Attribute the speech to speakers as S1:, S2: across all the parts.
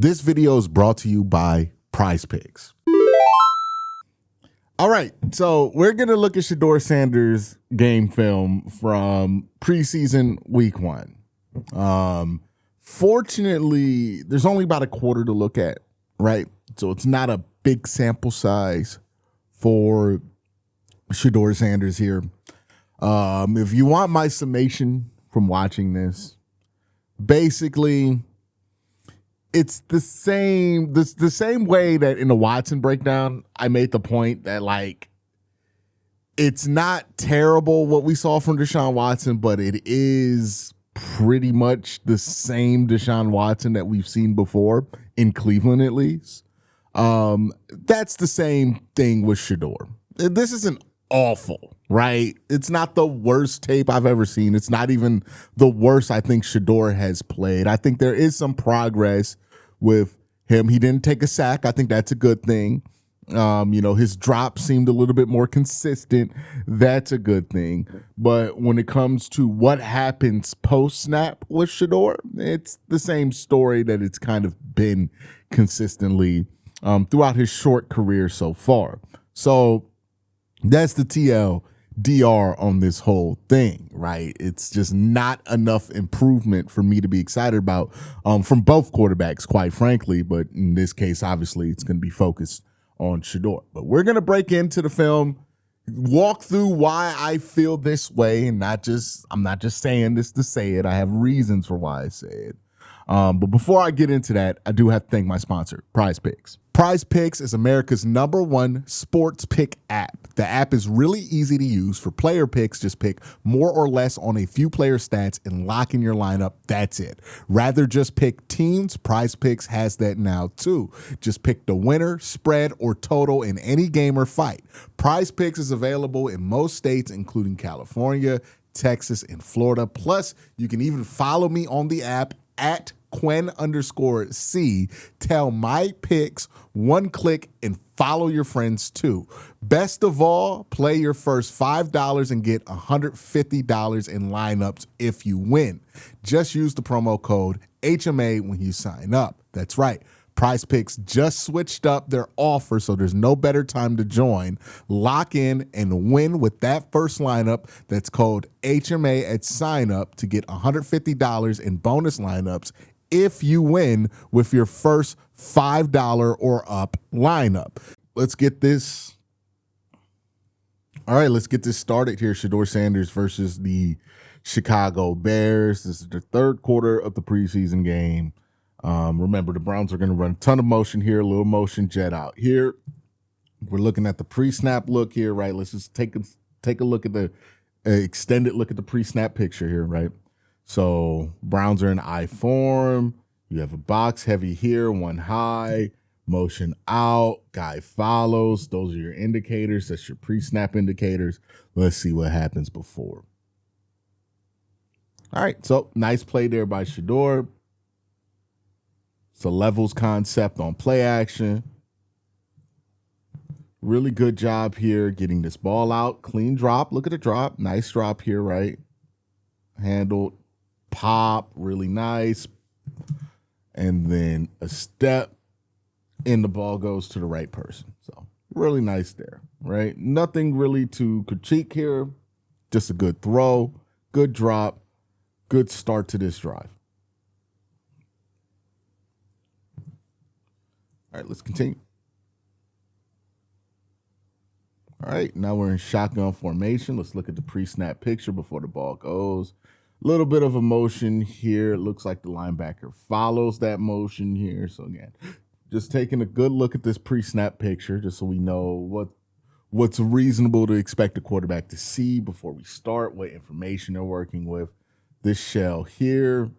S1: This video is brought to you by PrizePicks. All right, so we're going to look at Shedeur Sanders' game film from preseason week 1. Fortunately, there's only about a quarter to look at, right? So it's not a big sample size for Shedeur Sanders here. If you want my summation from watching this, basically it's the same way that in the Watson breakdown, I made the point that, like, it's not terrible what we saw from Deshaun Watson, but it is pretty much the same Deshaun Watson that we've seen before in Cleveland, at least. That's the same thing with Shedeur. This isn't awful, right? It's not the worst tape I've ever seen. It's not even the worst I think Shedeur has played. I think there is some progress with him. He didn't take a sack. I think that's a good thing. His drop seemed a little bit more consistent. That's a good thing. But when it comes to what happens post-snap with Shedeur, it's the same story that it's kind of been consistently throughout his short career so far. So that's the TLDR on this whole thing, right? It's just not enough improvement for me to be excited about from both quarterbacks, quite frankly. But in this case, obviously, it's going to be focused on Shedeur. But we're going to break into the film, walk through why I feel this way, and I'm not just saying this to say it. I have reasons for why I say it. But before I get into that, I do have to thank my sponsor, PrizePicks. PrizePicks is America's #1 sports pick app. The app is really easy to use for player picks. Just pick more or less on a few player stats and lock in your lineup. That's it. Rather just pick teams, PrizePicks has that now too. Just pick the winner, spread, or total in any game or fight. PrizePicks is available in most states, including California, Texas, and Florida. Plus, you can even follow me on the app at Quen_C. Tell my picks, one click, and follow your friends too. Best of all, play your first $5 and get $150 in lineups if you win. Just use the promo code HMA when you sign up. That's right. PrizePicks just switched up their offer, so there's no better time to join. Lock in and win with that first lineup. That's code HMA at sign up to get $150 in bonus lineups if you win with your first $5 or up lineup. Let's get this. All right, let's get this started here. Shedeur Sanders versus the Chicago Bears. This is the third quarter of the preseason game. Remember, the Browns are going to run a ton of motion here, a little motion jet out here. We're looking at the pre-snap look here, right? Let's just take a look at the extended look at the pre-snap picture here, right? So Browns are in I form. You have a box heavy here, one high, motion out, guy follows. Those are your indicators. That's your pre-snap indicators. Let's see what happens before. All right, so nice play there by Shedeur. It's a levels concept on play action. Really good job here getting this ball out. Clean drop. Look at the drop. Nice drop here, right? Handled. Pop. Really nice. And then a step. And the ball goes to the right person. So really nice there, right? Nothing really to critique here. Just a good throw. Good drop. Good start to this drive. All right, let's continue. All right, now we're in shotgun formation. Let's look at the pre-snap picture before the ball goes. A little bit of a motion here. It looks like the linebacker follows that motion here. So again, just taking a good look at this pre-snap picture just so we know what's reasonable to expect the quarterback to see before we start, what information they're working with. This shell here.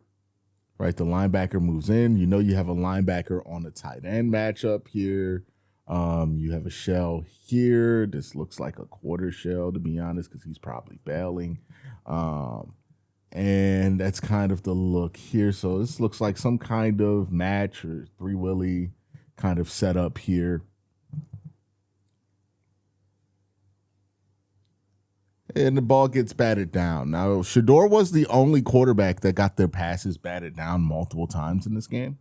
S1: Right, the linebacker moves in. You know you have a linebacker on the tight end matchup here. You have a shell here. This looks like a quarter shell, to be honest, because he's probably bailing. And that's kind of the look here. So this looks like some kind of match or three-willy kind of setup here. And the ball gets batted down. Now, Shedeur was the only quarterback that got their passes batted down multiple times in this game.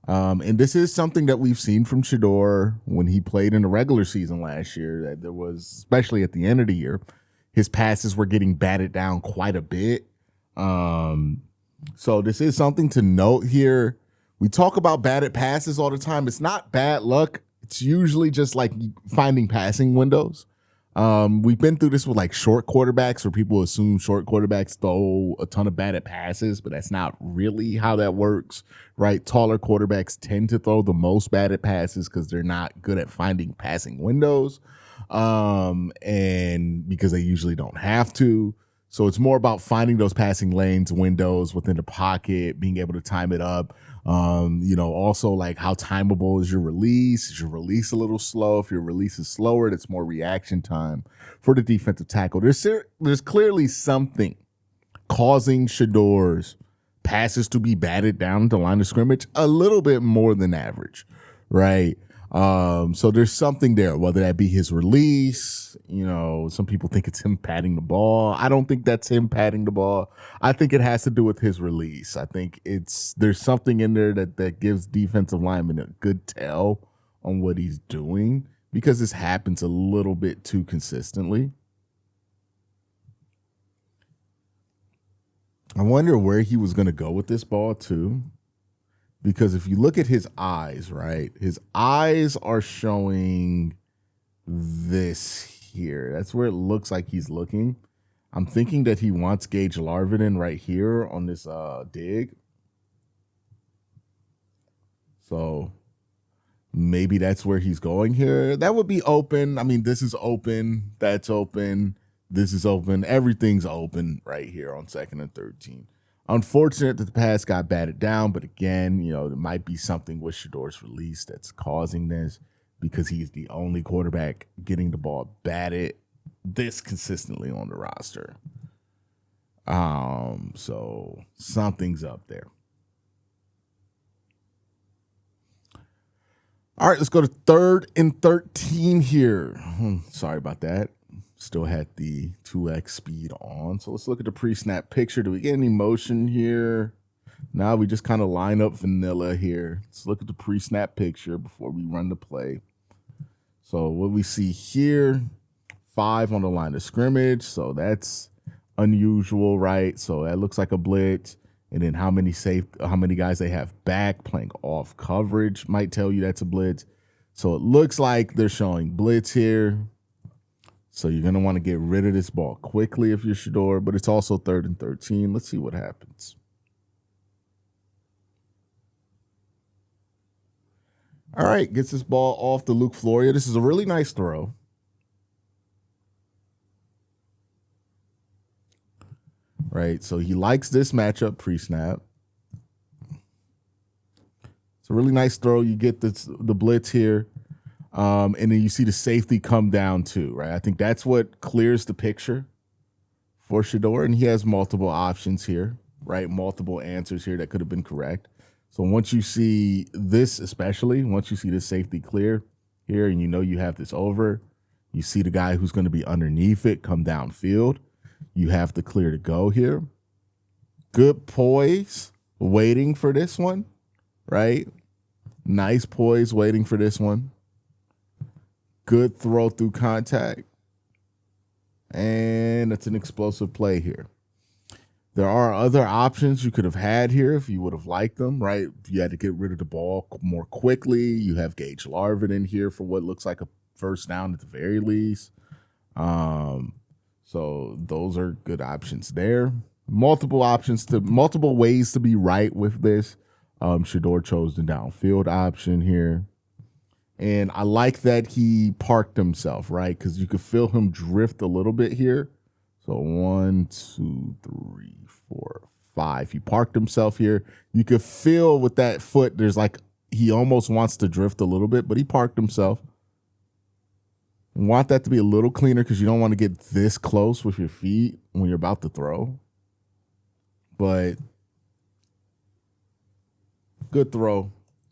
S1: And this is something that we've seen from Shedeur when he played in the regular season last year, that there was, especially at the end of the year, his passes were getting batted down quite a bit. So this is something to note here. We talk about batted passes all the time. It's not bad luck. It's usually just like finding passing windows. We've been through this with like short quarterbacks where people assume short quarterbacks throw a ton of batted passes, but that's not really how that works, right? Taller quarterbacks tend to throw the most batted passes because they're not good at finding passing windows, and because they usually don't have to. So it's more about finding those passing lanes, windows within the pocket, being able to time it up. Also like how timeable is your release? Is your release a little slow? If your release is slower, that's more reaction time for the defensive tackle. There's clearly something causing Shedeur's passes to be batted down at the line of scrimmage a little bit more than average, right? So there's something there, whether that be his release. Some people think it's him patting the ball. I don't think that's him patting the ball. I think it has to do with his release. I think there's something in there that gives defensive linemen a good tell on what he's doing, because this happens a little bit too consistently. I wonder where he was going to go with this ball too. Because if you look at his eyes, right, his eyes are showing this here. That's where it looks like he's looking. I'm thinking that he wants Gage Larvin right here on this dig. So maybe that's where he's going here. That would be open. I mean, this is open. That's open. This is open. Everything's open right here on 2nd and 13. Unfortunate that the pass got batted down, but again, there might be something with Shedeur's release that's causing this, because he's the only quarterback getting the ball batted this consistently on the roster. So something's up there. All right, let's go to 3rd and 13 here. Sorry about that. Still had the 2x speed on. So let's look at the pre-snap picture. Do we get any motion here? Now we just kind of line up vanilla here. Let's look at the pre-snap picture before we run the play. So what we see here, 5 on the line of scrimmage. So that's unusual, right? So that looks like a blitz. And then how many guys they have back playing off coverage might tell you that's a blitz. So it looks like they're showing blitz here. So you're going to want to get rid of this ball quickly if you're Shedeur, but it's also 3rd and 13. Let's see what happens. All right, gets this ball off to Luke Floria. This is a really nice throw. Right, so he likes this matchup pre-snap. It's a really nice throw. You get the blitz here. And then you see the safety come down too, right? I think that's what clears the picture for Shedeur. And he has multiple options here, right? Multiple answers here that could have been correct. So once you see this, especially, once you see this safety clear here and you have this over, you see the guy who's going to be underneath it come downfield. You have the clear to go here. Good poise waiting for this one, right? Nice poise waiting for this one. Good throw through contact. And it's an explosive play here. There are other options you could have had here if you would have liked them, right? You had to get rid of the ball more quickly. You have Gage Larvin in here for what looks like a first down at the very least. So those are good options there. Multiple ways to be right with this. Shedeur chose the downfield option here. And I like that he parked himself, right? Because you could feel him drift a little bit here. So 1, 2, 3, 4, 5. He parked himself here. You could feel with that foot, there's like he almost wants to drift a little bit, but he parked himself. You want that to be a little cleaner because you don't want to get this close with your feet when you're about to throw. But good throw,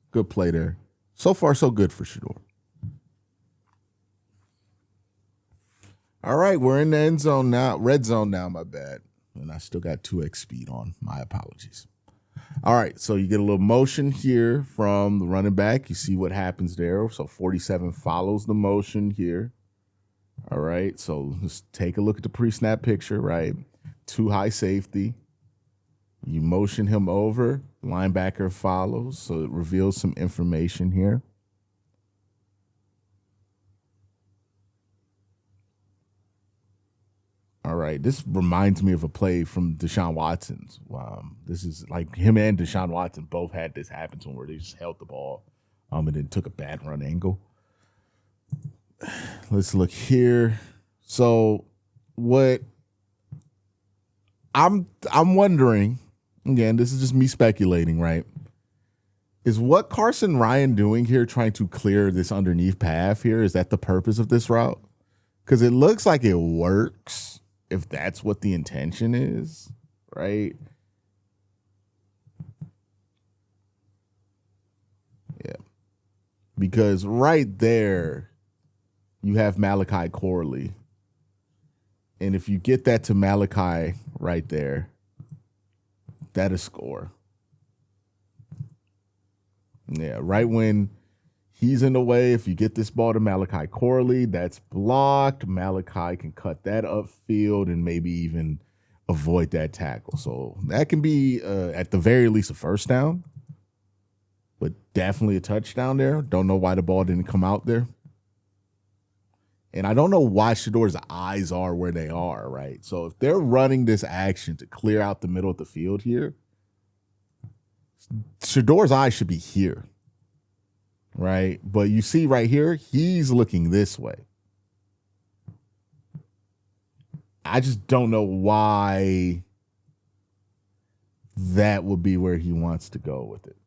S1: good play there. So far, so good for Shedeur. All right, we're in the red zone now, my bad. And I still got 2x speed on. My apologies. All right, so you get a little motion here from the running back. You see what happens there. So 47 follows the motion here. All right, so just take a look at the pre-snap picture, right? Too high safety. You motion him over. Linebacker follows, so it reveals some information here. All right, this reminds me of a play from Deshaun Watson's. This is like him and Deshaun Watson both had this happen to them where they just held the ball and then took a bad run angle. Let's look here. So what I'm wondering, again, this is just me speculating, right? Is what Carson Ryan doing here trying to clear this underneath path here? Is that the purpose of this route? Because it looks like it works if that's what the intention is, right? Yeah. Because right there, you have Malachi Corley. And if you get that to Malachi right there, that'll score. Yeah, right when he's in the way, if you get this ball to Malachi Corley, that's blocked. Malachi can cut that upfield and maybe even avoid that tackle. So that can be, at the very least, a first down, but definitely a touchdown there. Don't know why the ball didn't come out there. And I don't know why Shedeur's eyes are where they are, right? So if they're running this action to clear out the middle of the field here, Shedeur's eyes should be here, right? But you see right here, he's looking this way. I just don't know why that would be where he wants to go with it.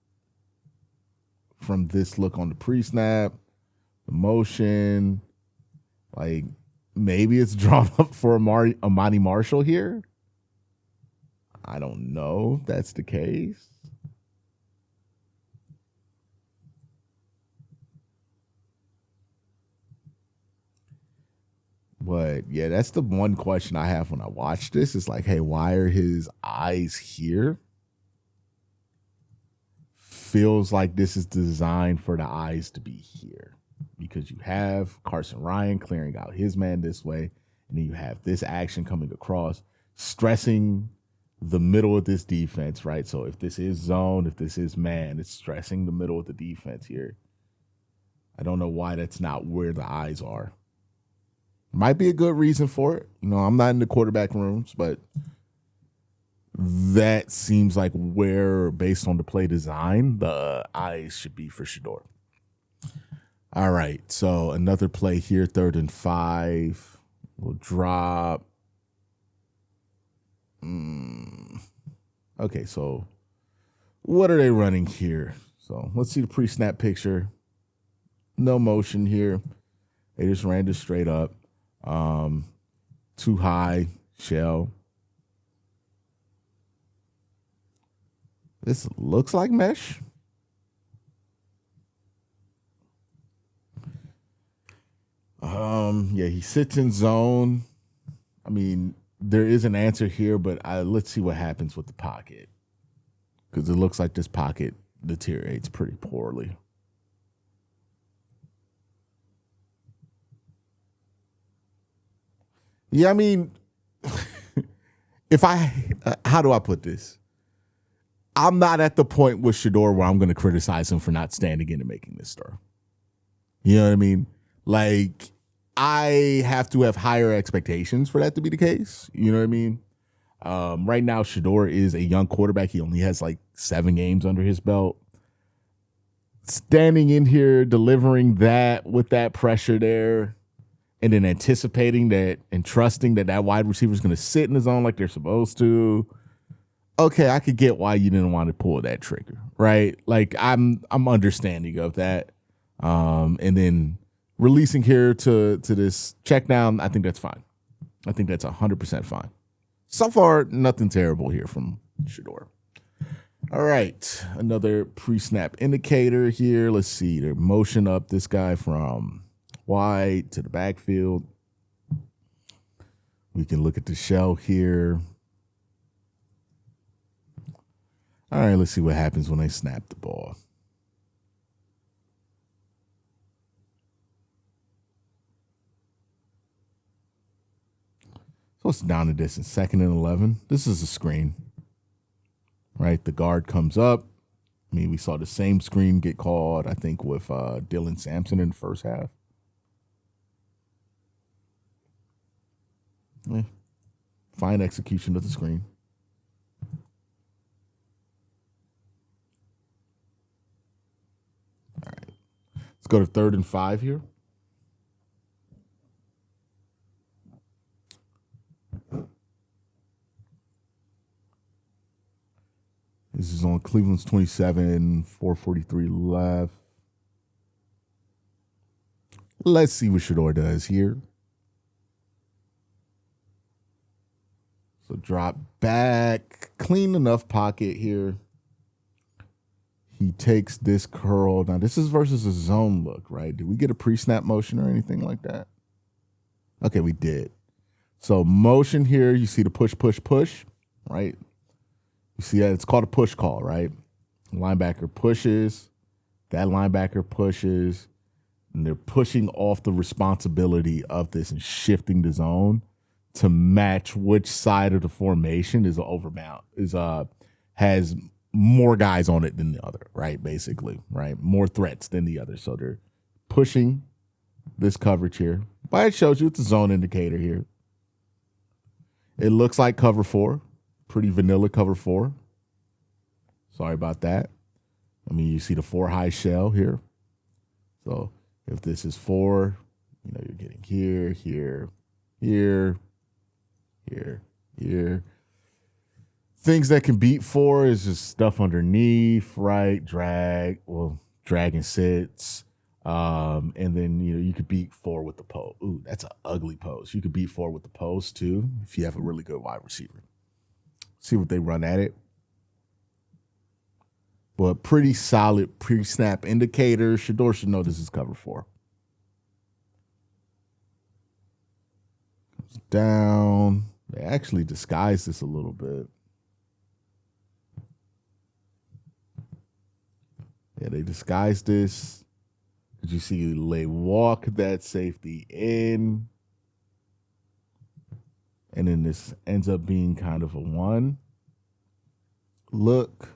S1: From this look on the pre-snap, the motion, like maybe it's drawn up for Amani Marshall here. I don't know if that's the case. But yeah, that's the one question I have when I watch this. It's like, hey, why are his eyes here? Feels like this is designed for the eyes to be here because you have Carson Ryan clearing out his man this way, and then you have this action coming across, stressing the middle of this defense, right? So if this is zone, if this is man, it's stressing the middle of the defense here. I don't know why that's not where the eyes are. Might be a good reason for it. You know, I'm not in the quarterback rooms, but that seems like where, based on the play design, the eyes should be for Shedeur. All right, so another play here, 3rd and 5. We'll drop. Okay, so what are they running here? So let's see the pre-snap picture. No motion here. They just ran this straight up. Too high, shell. This looks like mesh. Yeah, he sits in zone. I mean, there is an answer here, but let's see what happens with the pocket. Because it looks like this pocket deteriorates pretty poorly. Yeah, I mean, how do I put this? I'm not at the point with Shedeur where I'm going to criticize him for not standing in and making this throw. You know what I mean? Like, I have to have higher expectations for that to be the case. You know what I mean? Right now, Shedeur is a young quarterback. He only has like 7 games under his belt. Standing in here, delivering that with that pressure there, and then anticipating that and trusting that that wide receiver is going to sit in the zone like they're supposed to. Okay, I could get why you didn't want to pull that trigger, right? Like I'm understanding of that. And then releasing here to this check down, I think that's fine. I think that's 100% fine. So far, nothing terrible here from Shedeur. All right, another pre-snap indicator here. Let's see, they're motion up this guy from wide to the backfield. We can look at the shell here. All right, let's see what happens when they snap the ball. So it's down to this in 2nd and 11. This is a screen, right? The guard comes up. I mean, we saw the same screen get called, I think, with Dylan Sampson in the first half. Yeah. Fine execution of the screen. All right. Let's go to 3rd and 5 here. This is on Cleveland's 27, 4:43 left. Let's see what Shedeur does here. So drop back, clean enough pocket here. He takes this curl. Now, this is versus a zone look, right? Did we get a pre-snap motion or anything like that? Okay, we did. So motion here, you see the push, push, push, right? You see that? It's called a push call, right? Linebacker pushes, that linebacker pushes, and they're pushing off the responsibility of this and shifting the zone to match which side of the formation is has more guys on it than the other, right? Basically, right? More threats than the other. So they're pushing this coverage here. But it shows you it's a zone indicator here. It looks like cover 4. Pretty vanilla cover 4. Sorry about that. I mean, you see the 4 high shell here. So if this is 4, you know, you're getting here, here, here, here, here. Things that can beat 4 is just stuff underneath, right? Drag and sits. And then, you know, you could beat 4 with the post. Ooh, that's an ugly post. You could beat 4 with the post too if you have a really good wide receiver. See what they run at it. But pretty solid pre-snap indicator. Shedeur should know this is cover 4. Comes down. They actually disguise this a little bit. Yeah, they disguised this. Did you see they walk that safety in? And then this ends up being kind of a 1 look,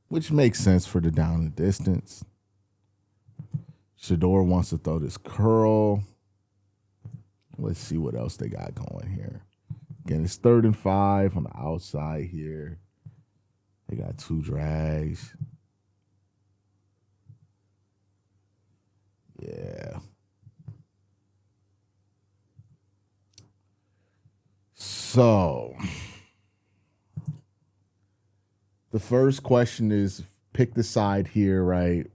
S1: which makes sense for the down and distance. Shedeur wants to throw this curl. Let's see what else they got going here. Again, it's 3rd and 5 on the outside here. They got 2 drags. Yeah. So the first question is pick the side here, right?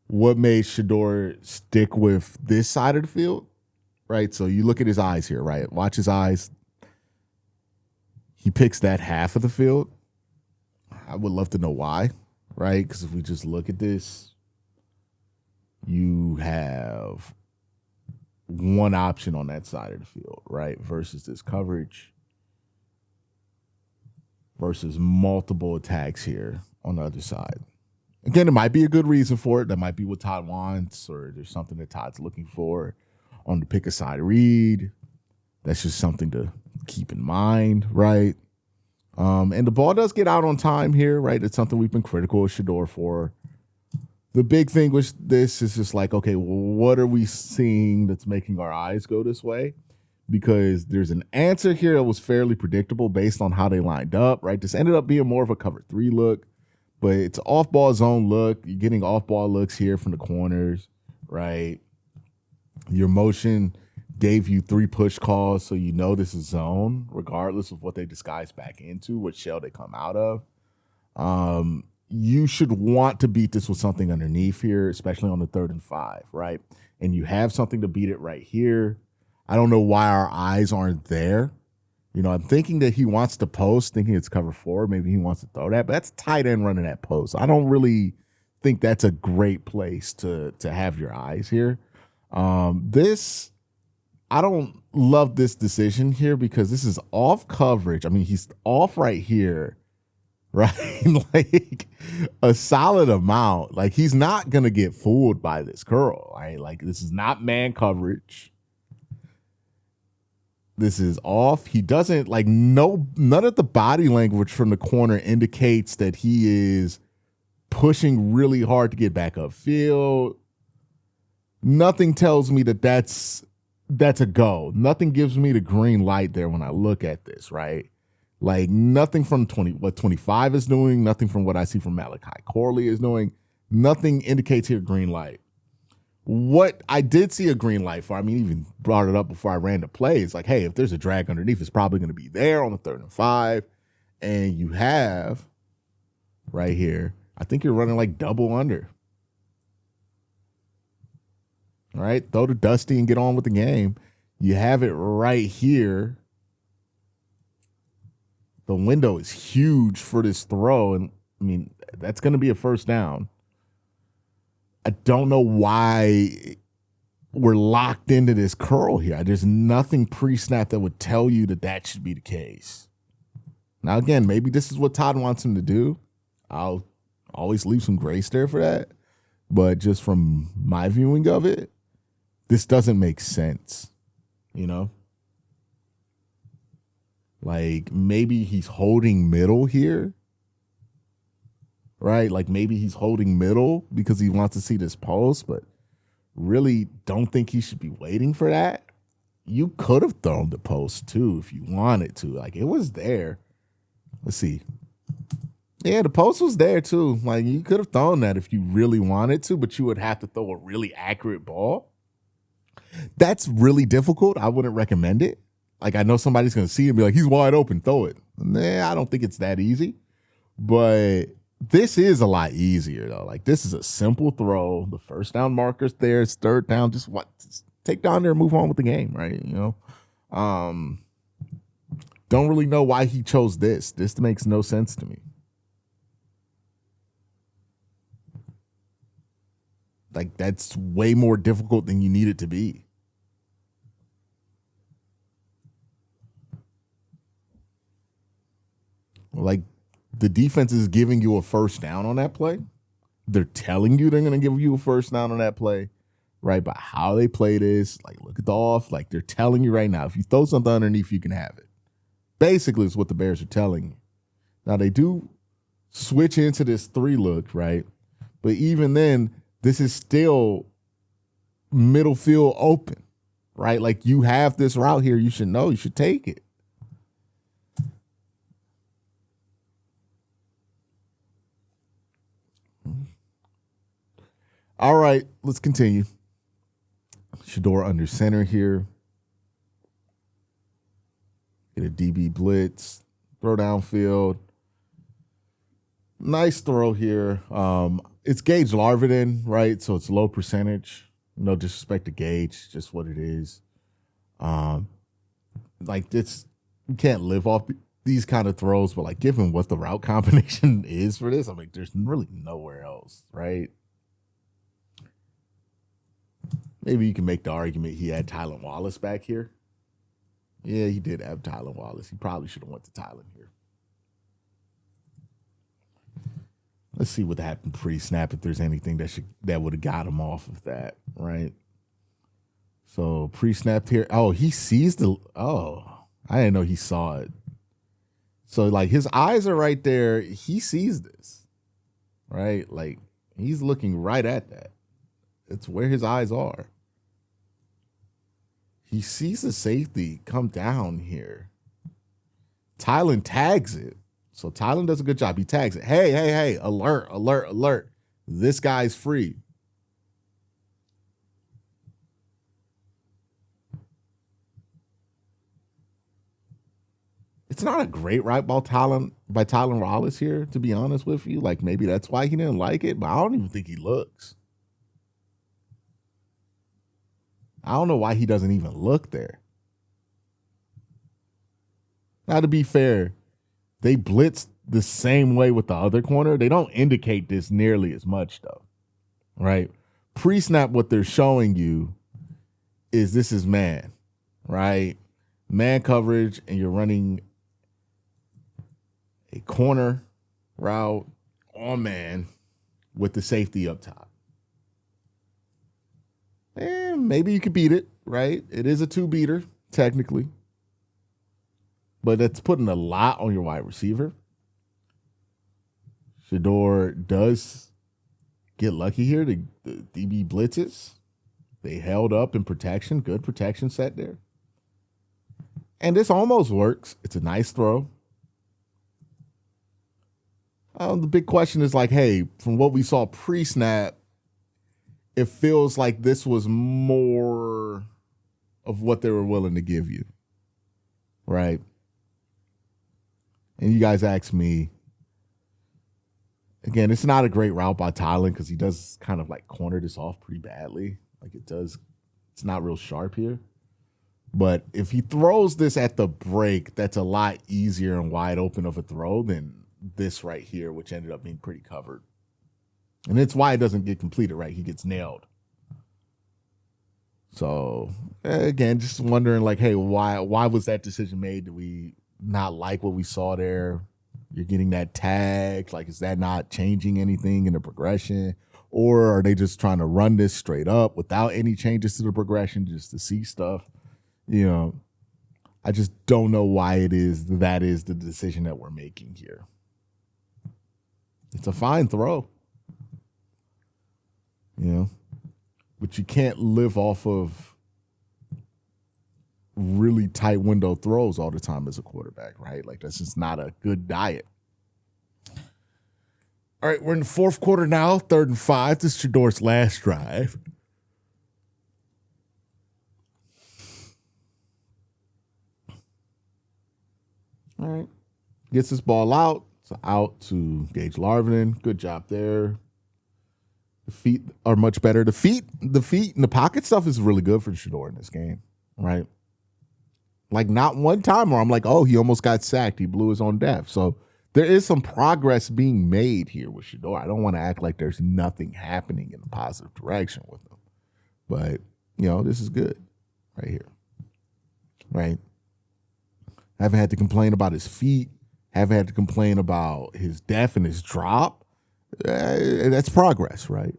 S1: What made Shedeur stick with this side of the field, right? So you look at his eyes here, right? Watch his eyes. He picks that half of the field. I would love to know why, right? Because if we just look at this, you have one option on that side of the field, right? Versus this coverage, versus multiple attacks here on the other side. Again, it might be a good reason for it. That might be what Todd wants, or there's something that Todd's looking for on the pick a side read. That's just something to keep in mind, right? And the ball does get out on time here, right? It's something we've been critical of Shedeur for. The big thing with this is just like, okay, well, what are we seeing that's making our eyes go this way? Because there's an answer here that was fairly predictable based on how they lined up, right? This ended up being more of a cover 3 look, but it's off-ball zone look. You're getting off-ball looks here from the corners, right? Your motion gave you 3 push calls, so you know this is zone, regardless of what they disguise back into, what shell they come out of. You should want to beat this with something underneath here, especially on the 3rd and 5, right? And you have something to beat it right here. I don't know why our eyes aren't there. You know, I'm thinking that he wants to post, thinking it's cover 4. Maybe he wants to throw that, but that's tight end running that post. I don't really think that's a great place to have your eyes here. This I don't love this decision here because this is off coverage. I mean, he's off right here, right? Like a solid amount. Like he's not gonna get fooled by this curl, right? Like this is not man coverage. This is off. He doesn't like none of the body language from the corner indicates that he is pushing really hard to get back upfield. Nothing tells me that that's a go. Nothing gives me the green light there when I look at this, right? Like nothing from 25 is doing, nothing from what I see from Malachi Corley is doing. Nothing indicates here green light. What I did see a green light for, I mean, even brought it up before I ran the play. It's like, hey, if there's a drag underneath, it's probably going to be there on the 3rd and 5. And you have right here, I think you're running like double under. All right, throw to Dusty and get on with the game. You have it right here. The window is huge for this throw. And I mean, that's going to be a first down. I don't know why we're locked into this curl here. There's nothing pre-snap that would tell you that that should be the case. Now, again, maybe this is what Todd wants him to do. I'll always leave some grace there for that. But just from my viewing of it, this doesn't make sense, you know? Like, maybe he's holding middle here, right? Like, maybe he's holding middle because he wants to see this post, but really don't think he should be waiting for that. You could have thrown the post, too, if you wanted to. Like, it was there. Let's see. Yeah, the post was there, too. Like, you could have thrown that if you really wanted to, but you would have to throw a really accurate ball. That's really difficult. I wouldn't recommend it. Like, I know somebody's going to see it and be like, he's wide open, throw it. Nah, I don't think it's that easy. But this is a lot easier, though. Like, this is a simple throw. The first down marker's there. It's 3rd down. Just take down there and move on with the game, right? You know? Don't really know why he chose this. This makes no sense to me. Like, that's way more difficult than you need it to be. Like, the defense is giving you a first down on that play. They're telling you they're going to give you a first down on that play, right? But how they play this, like, look at the off. Like, they're telling you right now, if you throw something underneath, you can have it. Basically, it's what the Bears are telling you. Now, they do switch into this 3 look, right? But even then, this is still middle field open, right? Like, you have this route here. You should know. You should take it. All right, let's continue. Shedeur under center here. Get a DB blitz. Throw downfield. Nice throw here. It's Gage Larvin, right? So it's low percentage. No disrespect to Gage, just what it is. Like, this, you can't live off these kind of throws, but like, given what the route combination is for this, I'm like, there's really nowhere else, right? Maybe you can make the argument he had Tylan Wallace back here. Yeah, he did have Tylan Wallace. He probably should have went to Tylan here. Let's see what happened pre-snap, if there's anything that would have got him off of that, right? So pre-snapped here. Oh, he sees I didn't know he saw it. So, like, his eyes are right there. He sees this, right? Like, he's looking right at that. It's where his eyes are. He sees the safety come down here. Tylan tags it. So Tylan does a good job. He tags it. Hey, alert, alert, alert. This guy's free. It's not a great right ball by Tylan Wallace here, to be honest with you. Like, maybe that's why he didn't like it, but I don't even think he looks. I don't know why he doesn't even look there. Now, to be fair, they blitz the same way with the other corner. They don't indicate this nearly as much, though, right? Pre-snap, what they're showing you is this is man. right? Man coverage, and you're running a corner route on man with the safety up top. And maybe you could beat it, right? It is a 2-beater, technically. But that's putting a lot on your wide receiver. Shedeur does get lucky here. The DB blitzes. They held up in protection. Good protection set there. And this almost works. It's a nice throw. The big question is like, hey, from what we saw pre-snap, it feels like this was more of what they were willing to give you, right? And you guys asked me, again, it's not a great route by Tylen because he does kind of like corner this off pretty badly. Like it does, it's not real sharp here. But if he throws this at the break, that's a lot easier and wide open of a throw than this right here, which ended up being pretty covered. And it's why it doesn't get completed, right? He gets nailed. So, again, just wondering, like, hey, why was that decision made? Did we not like what we saw there? You're getting that tag. Like, is that not changing anything in the progression? Or are they just trying to run this straight up without any changes to the progression just to see stuff? You know, I just don't know why that is the decision that we're making here. It's a fine throw. You know, but you can't live off of really tight window throws all the time as a quarterback, right? Like, that's just not a good diet. All right, we're in the fourth quarter now, 3rd and 5. This is Shedeur's last drive. All right, gets this ball out. It's out to Gage Larvin. Good job there. The feet are much better. The feet and the pocket stuff is really good for Shedeur in this game, right? Like, not one time where I'm like, oh, he almost got sacked. He blew his own death. So there is some progress being made here with Shedeur. I don't want to act like there's nothing happening in a positive direction with him. But, you know, this is good right here, right? Haven't had to complain about his feet. Haven't had to complain about his depth and his drop. That's progress, right?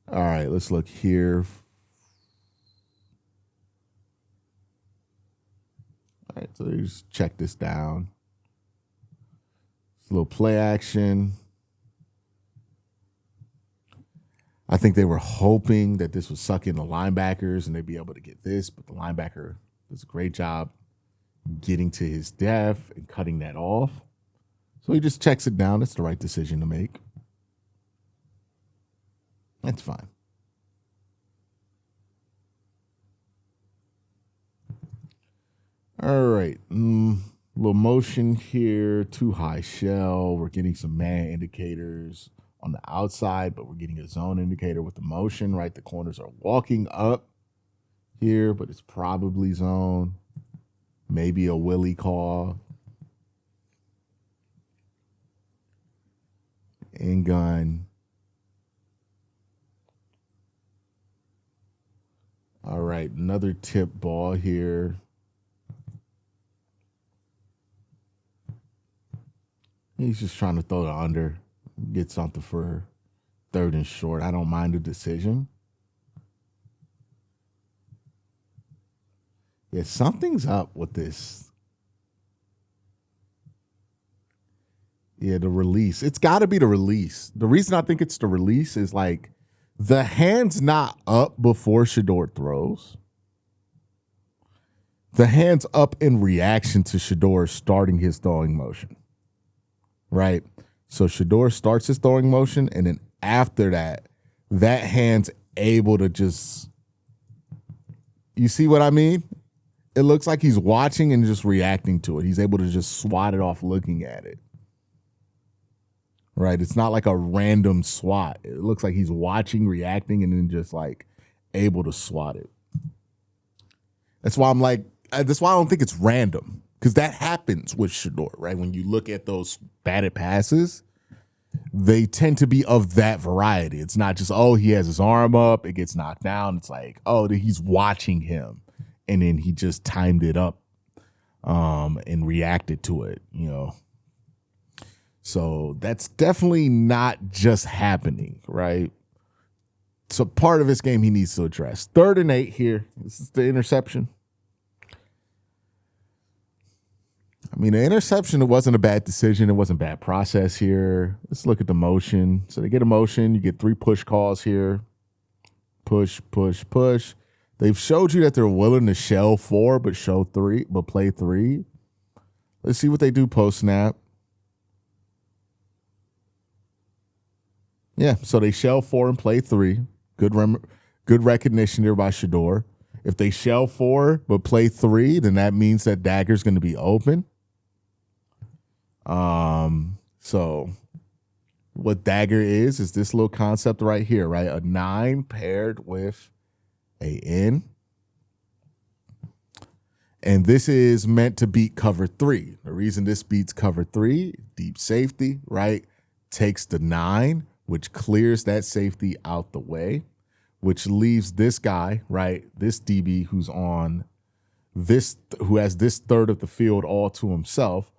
S1: All right, let's look here. All right, so just check this down. It's a little play action. I think they were hoping that this would suck in the linebackers and they'd be able to get this, but the linebacker does a great job getting to his depth and cutting that off. So he just checks it down. That's the right decision to make. That's fine. All right. Little motion here. Too high shell. We're getting some man indicators on the outside, but we're getting a zone indicator with the motion, right? The corners are walking up here, but it's probably zone. Maybe a Willie call. And gun. All right, another tip ball here. He's just trying to throw the under, get something for 3rd and short. I don't mind the decision. Yeah, something's up with this. Yeah, the release. It's got to be the release. The reason I think it's the release is like the hand's not up before Shedeur throws. The hand's up in reaction to Shedeur starting his throwing motion. Right? So Shedeur starts his throwing motion, and then after that, that hand's able to just, you see what I mean? It looks like he's watching and just reacting to it. He's able to just swat it off looking at it. Right? It's not like a random swat. It looks like he's watching, reacting, and then just like able to swat it. That's why I'm like, that's why I don't think it's random. Because that happens with Shedeur, right? When you look at those batted passes, they tend to be of that variety. It's not just, oh, he has his arm up, it gets knocked down. It's like, oh, he's watching him and then he just timed it up and reacted to it, So that's definitely not just happening, right? So part of his game he needs to address. 3rd and 8 here. This is the interception. I mean, the interception, it wasn't a bad decision. It wasn't a bad process here. Let's look at the motion. So they get a motion. You get 3 push calls here. Push, push, push. They've showed you that they're willing to shell 4, but play 3. Let's see what they do post-snap. Yeah, so they shell 4 and play 3. Good recognition there by Shedeur. If they shell 4 but play 3, then that means that dagger's going to be open. So what dagger is this little concept right here, right? A 9 paired with a N. And this is meant to beat cover 3. The reason this beats cover 3, deep safety, right? Takes the 9, which clears that safety out the way, which leaves this guy, right? This DB who has this third of the field all to himself,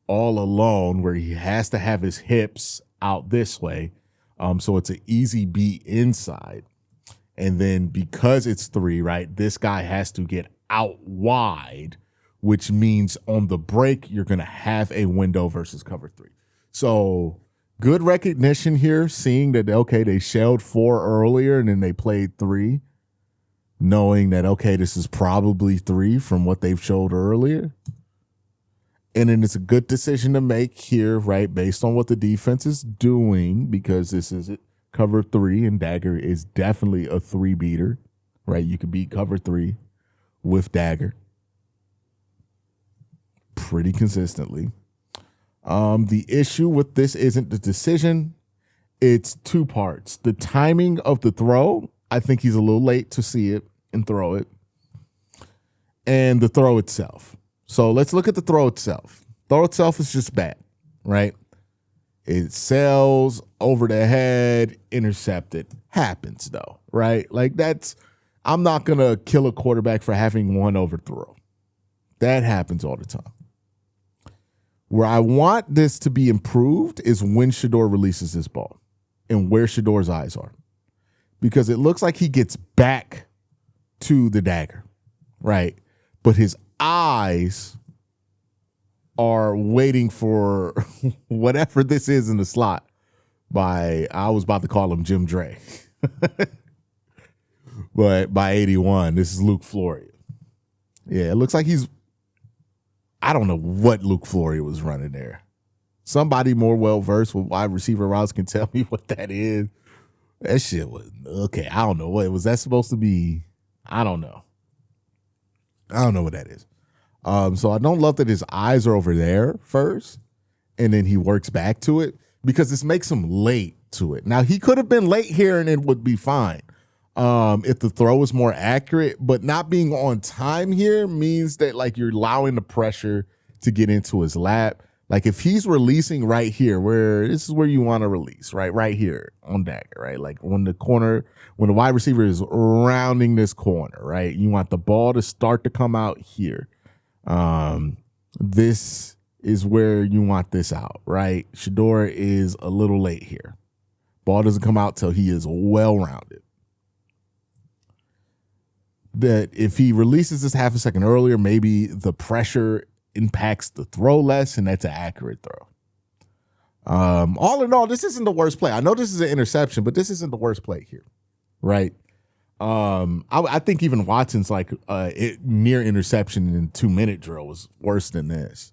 S1: all alone, where he has to have his hips out this way. So it's an easy beat inside. And then because it's 3, right, this guy has to get out wide, which means on the break, you're going to have a window versus cover 3. So good recognition here, seeing that, okay, they shelled 4 earlier and then they played 3, knowing that, okay, this is probably 3 from what they've showed earlier. And then it's a good decision to make here, right, based on what the defense is doing, because this is cover 3 and dagger is definitely a 3 beater, right? You can beat cover 3 with dagger pretty consistently. The issue with this isn't the decision. It's 2 parts. The timing of the throw, I think he's a little late to see it and throw it. And the throw itself. So let's look at the throw itself. Throw itself is just bad, right? It sails over the head, intercepted. Happens though, right? Like I'm not going to kill a quarterback for having one overthrow. That happens all the time. Where I want this to be improved is when Shedeur releases this ball and where Shedeur's eyes are. Because it looks like he gets back to the dagger, right? But his eyes are waiting for whatever this is in the slot I was about to call him Jim Dre. But by 81, this is Luke Floria. Yeah, it looks like I don't know what Luke Floria was running there. Somebody more well-versed with wide receiver routes can tell me what that is. That shit was, okay, I don't know. What was that supposed to be? I don't know. I don't know what that is. So I don't love that his eyes are over there first, and then he works back to it, because this makes him late to it. Now, he could have been late here and it would be fine if the throw was more accurate, but not being on time here means that, like, you're allowing the pressure to get into his lap. Like, if he's releasing right here, where this is where you want to release, right here on dagger, right? Like when the wide receiver is rounding this corner, right? You want the ball to start to come out here. This is where you want this out, right? Shedeur is a little late here. Ball doesn't come out till he is well-rounded. That if he releases this half a second earlier, maybe the pressure impacts the throw less, and that's an accurate throw. All in all, this isn't the worst play. I know this is an interception, but this isn't the worst play here, right? I think even Watson's near interception in 2-minute drill was worse than this.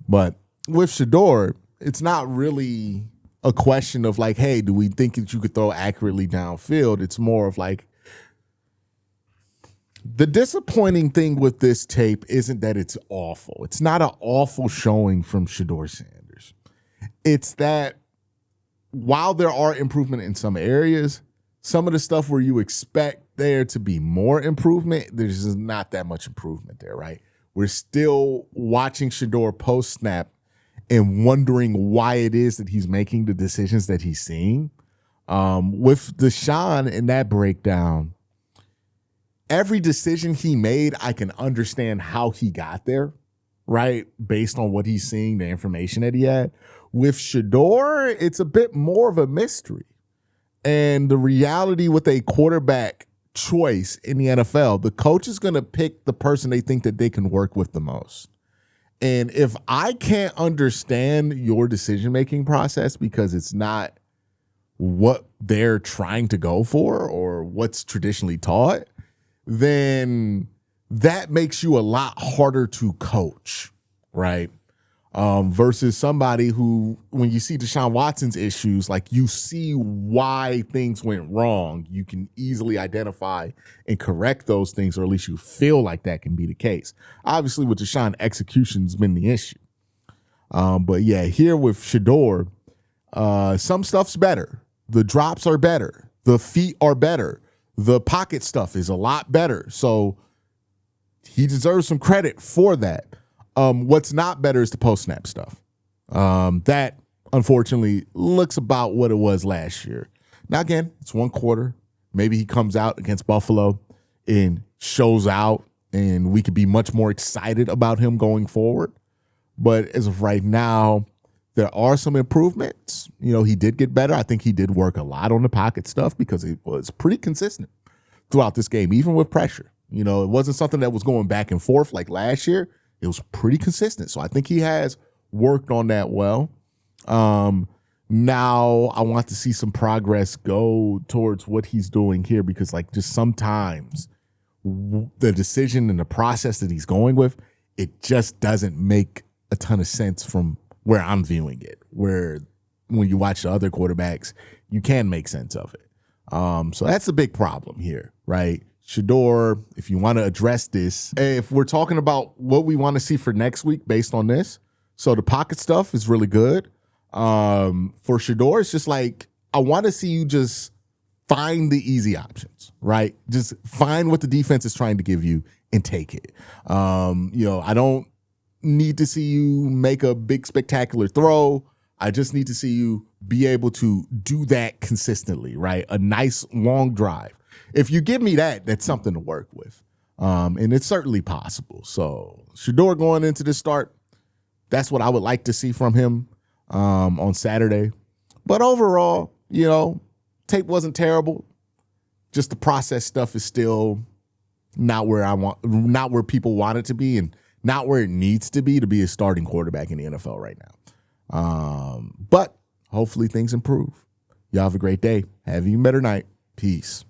S1: But with Shedeur, it's not really a question of like, hey, do we think that you could throw accurately downfield? It's more of like, the disappointing thing with this tape isn't that it's awful. It's not an awful showing from Shedeur Sanders. It's that while there are improvement in some areas, some of the stuff where you expect there to be more improvement, there's just not that much improvement there, right? We're still watching Shedeur post-snap and wondering why it is that he's making the decisions that he's seeing. With Deshaun in that breakdown, every decision he made, I can understand how he got there, right? Based on what he's seeing, the information that he had. With Shedeur, it's a bit more of a mystery. And the reality with a quarterback choice in the NFL, the coach is going to pick the person they think that they can work with the most. And if I can't understand your decision-making process because it's not what they're trying to go for or what's traditionally taught, then that makes you a lot harder to coach, right? Versus somebody who, when you see Deshaun Watson's issues, like you see why things went wrong, you can easily identify and correct those things, or at least you feel like that can be the case. Obviously, with Deshaun, execution's been the issue. But yeah, here with Shedeur, some stuff's better. The drops are better. The feet are better. The pocket stuff is a lot better. So he deserves some credit for that. What's not better is the post-snap stuff. That, unfortunately, looks about what it was last year. Now, again, it's one quarter. Maybe he comes out against Buffalo and shows out, and we could be much more excited about him going forward. But as of right now, there are some improvements. You know, he did get better. I think he did work a lot on the pocket stuff because it was pretty consistent throughout this game, even with pressure. You know, it wasn't something that was going back and forth like last year. It was pretty consistent. So I think he has worked on that well. Now I want to see some progress go towards what he's doing here because, like, just sometimes the decision and the process that he's going with, it just doesn't make a ton of sense from where I'm viewing it, where when you watch the other quarterbacks, you can make sense of it. So that's a big problem here, right? Shedeur, if you want to address this, if we're talking about what we want to see for next week based on this, so the pocket stuff is really good. For Shedeur, it's just like, I want to see you just find the easy options, right? Just find what the defense is trying to give you and take it. I don't need to see you make a big spectacular throw. I just need to see you be able to do that consistently, right? A nice long drive. If you give me that, that's something to work with. And it's certainly possible. So Shedeur going into this start, that's what I would like to see from him on Saturday. But overall, tape wasn't terrible. Just the process stuff is still not where people want it to be, and not where it needs to be a starting quarterback in the NFL right now. But hopefully things improve. Y'all have a great day. Have an even better night. Peace.